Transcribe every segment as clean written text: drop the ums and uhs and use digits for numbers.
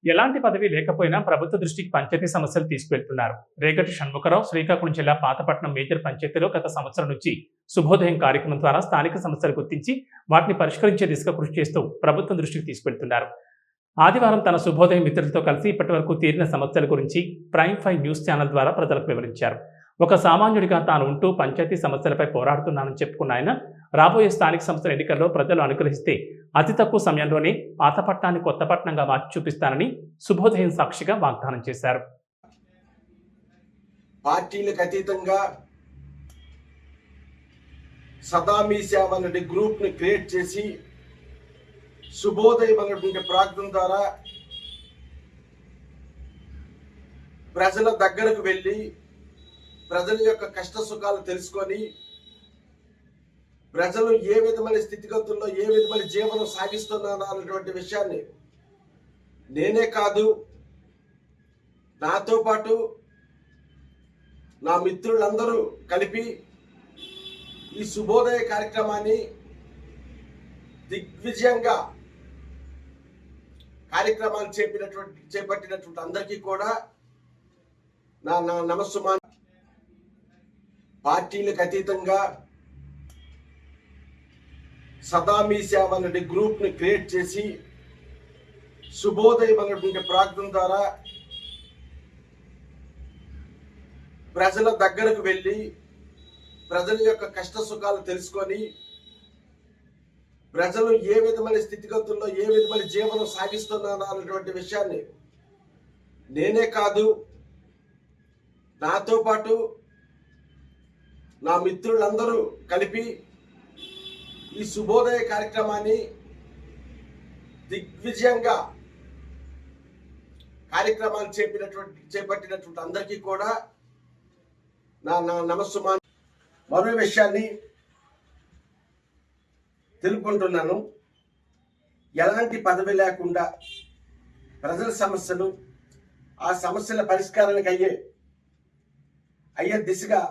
ఎలాంటి పదవి లేకపోయినా ప్రభుత్వ దృష్టికి పంచాయతీ సమస్యలు తీసుకువెళ్తున్నారు. రేగటి షణ్ముఖరావు శ్రీకాకుళం జిల్లా పాతపట్నం మేజర్ పంచాయతీలో గత సంవత్సరం నుంచి శుభోదయం కార్యక్రమం ద్వారా స్థానిక సమస్యలు గుర్తించి వాటిని పరిష్కరించే దిశగా కృషి చేస్తూ ప్రభుత్వం దృష్టికి తీసుకువెళ్తున్నారు. ఆదివారం తన శుభోదయం మిత్రులతో కలిసి ఇప్పటివరకు తీరిన సమస్యల గురించి ప్రైమ్ 5 న్యూస్ ఛానల్ ద్వారా ప్రజలకు వివరించారు. ఒక సామాన్యుడిగా తాను ఉంటూ పంచాయతీ సమస్యలపై పోరాడుతున్నానని చెప్పుకున్న ఆయన రాబోయే స్థానిక సంస్థల ఎన్నికల్లో ప్రజలు అనుగ్రహిస్తే అతి తక్కువ సమయంలోనే పాతపట్నాన్ని కొత్తపట్నంగా మార్చి చూపిస్తానని శుభోదయం సాక్షిగా వాగ్దానం చేశారు. పార్టీలకు అతీతంగా సదా మీ సేవ అనే గ్రూప్ ని క్రియేట్ చేసి శుభోదయం అనేటువంటి ప్రార్థన ద్వారా ప్రజల దగ్గరకు వెళ్ళి ప్రజల యొక్క కష్ట సుఖాలు తెలుసుకొని ప్రజలు ఏ విధమైన స్థితిగతుల్లో ఏ విధమైన జీవనం సాగిస్తున్నారు అన్నటువంటి విషయాన్ని నేనే కాదు, నాతో పాటు నా మిత్రులందరూ కలిపి ఈ శుభోదయ కార్యక్రమాన్ని దిగ్విజయంగా కార్యక్రమాలు చేపట్టినటువంటి అందరికీ కూడా నా నమస్సుమాన్. పార్టీలకు అతీతంగా సదా మీ సేవ అనే గ్రూప్ ని క్రియేట్ చేసి శుభోదయం అనేటువంటి ప్రార్థన ద్వారా ప్రజల దగ్గరకు వెళ్ళి ప్రజల యొక్క కష్ట సుఖాలు తెలుసుకొని ప్రజలు ఏ విధమైన స్థితిగతుల్లో ఏ విధమైన జీవనం సాగిస్తున్నారు అన్నటువంటి విషయాన్ని నేనే కాదు, నాతో పాటు నా మిత్రులందరూ కలిపి ఈ శుభోదయ కార్యక్రమాన్ని దిగ్విజయంగా కార్యక్రమాలు చేపట్టినటువంటి అందరికీ కూడా నా నమస్సుమాన్. మరో విషయాన్ని తెలుపుకుంటున్నాను. ఎలాంటి పదవి లేకుండా ప్రజల సమస్యలు ఆ సమస్యల పరిష్కారానికి అయ్యే దిశగా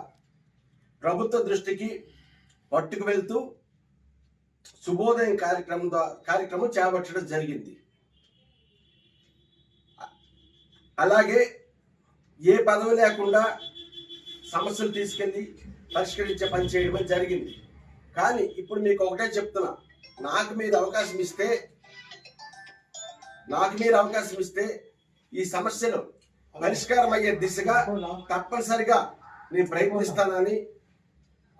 ప్రభుత్వ దృష్టికి పట్టుకు వెళ్తూ శుభోదయం కార్యక్రమం చేపట్టడం జరిగింది. అలాగే ఏ పదవి లేకుండా సమస్యలు తీసుకెళ్ళి పరిష్కరించే పని చేయడం జరిగింది. కానీ ఇప్పుడు మీకు ఒకటే చెప్తున్నా, నాకు మీరు అవకాశం ఇస్తే ఈ సమస్యలు పరిష్కారం అయ్యే దిశగా తప్పనిసరిగా నేను ప్రయత్నిస్తానని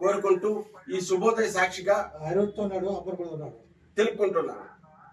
కోరుకుంటూ ఈ శుభోదయ సాక్షిగా తెలుపుకుంటున్నాను.